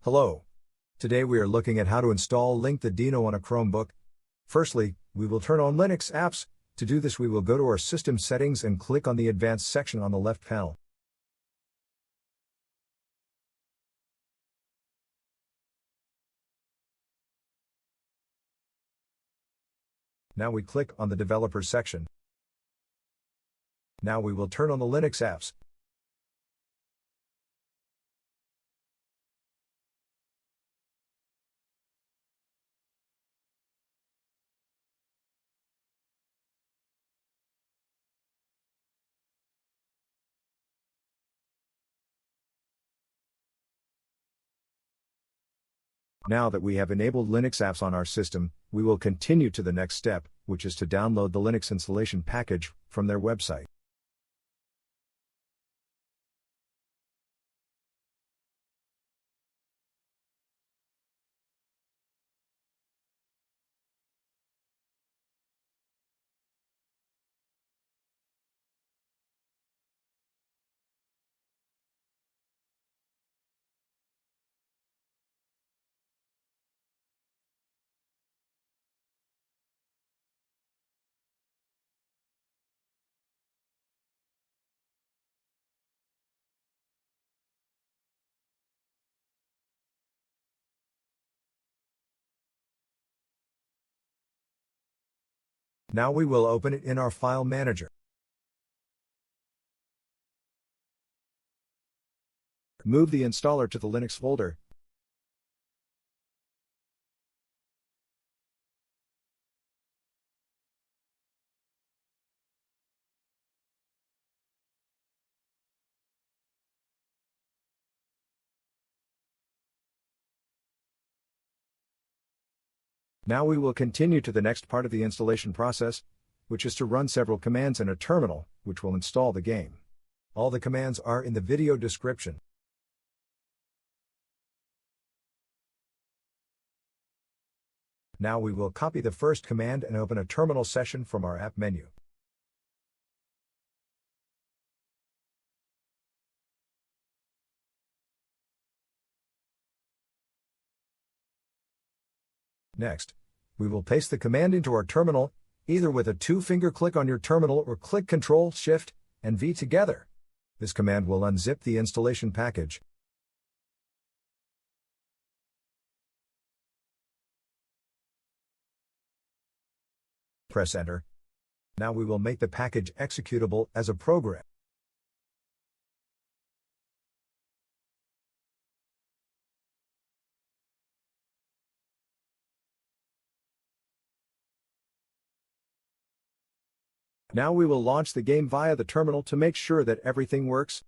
Hello. Today we are looking at how to install Link the Dino on a Chromebook. Firstly, we will turn on Linux apps. To do this we will go to our system settings and click on the advanced section on the left panel. Now we click on the developers section. Now we will turn on the Linux apps. Now that we have enabled Linux apps on our system, we will continue to the next step, which is to download the Linux installation package from their website. Now we will open it in our file manager. Move the installer to the Linux folder. Now we will continue to the next part of the installation process, which is to run several commands in a terminal, which will install the game. All the commands are in the video description. Now we will copy the first command and open a terminal session from our app menu. Next, we will paste the command into our terminal, either with a two-finger click on your terminal or click Ctrl, Shift, and V together. This command will unzip the installation package. Press Enter. Now we will make the package executable as a program. Now we will launch the game via the terminal to make sure that everything works.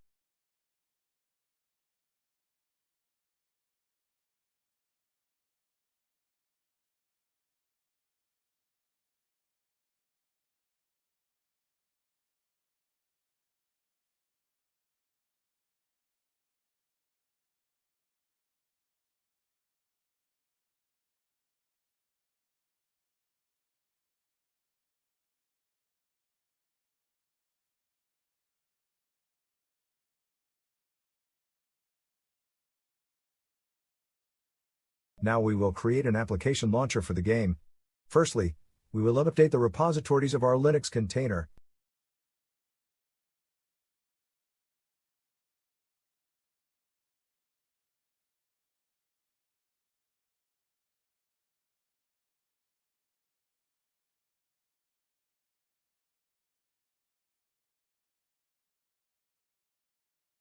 Now we will create an application launcher for the game. Firstly, we will update the repositories of our Linux container.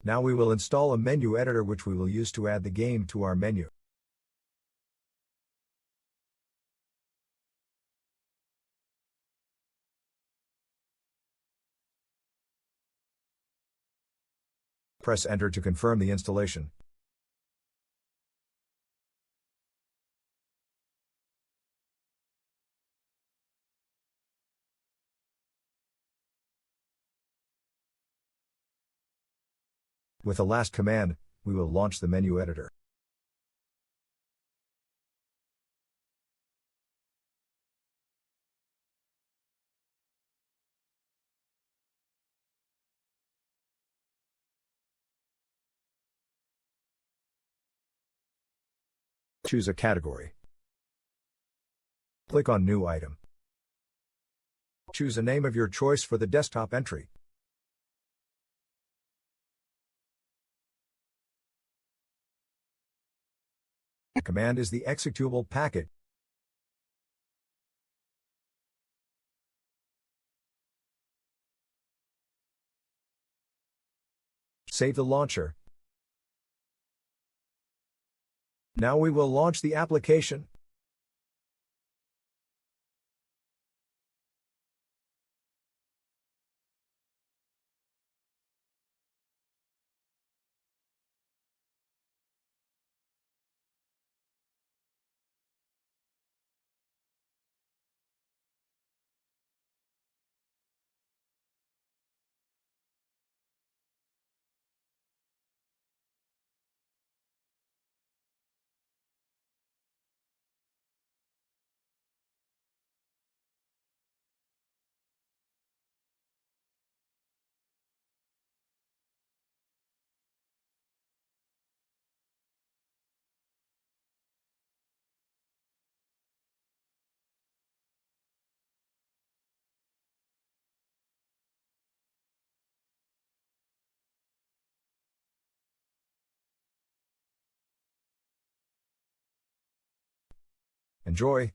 Now we will install a menu editor which we will use to add the game to our menu. Press Enter to confirm the installation. With the last command, we will launch the menu editor. Choose a category. Click on New Item. Choose a name of your choice for the desktop entry. The command is the executable packet. Save the launcher. Now we will launch the application. Enjoy!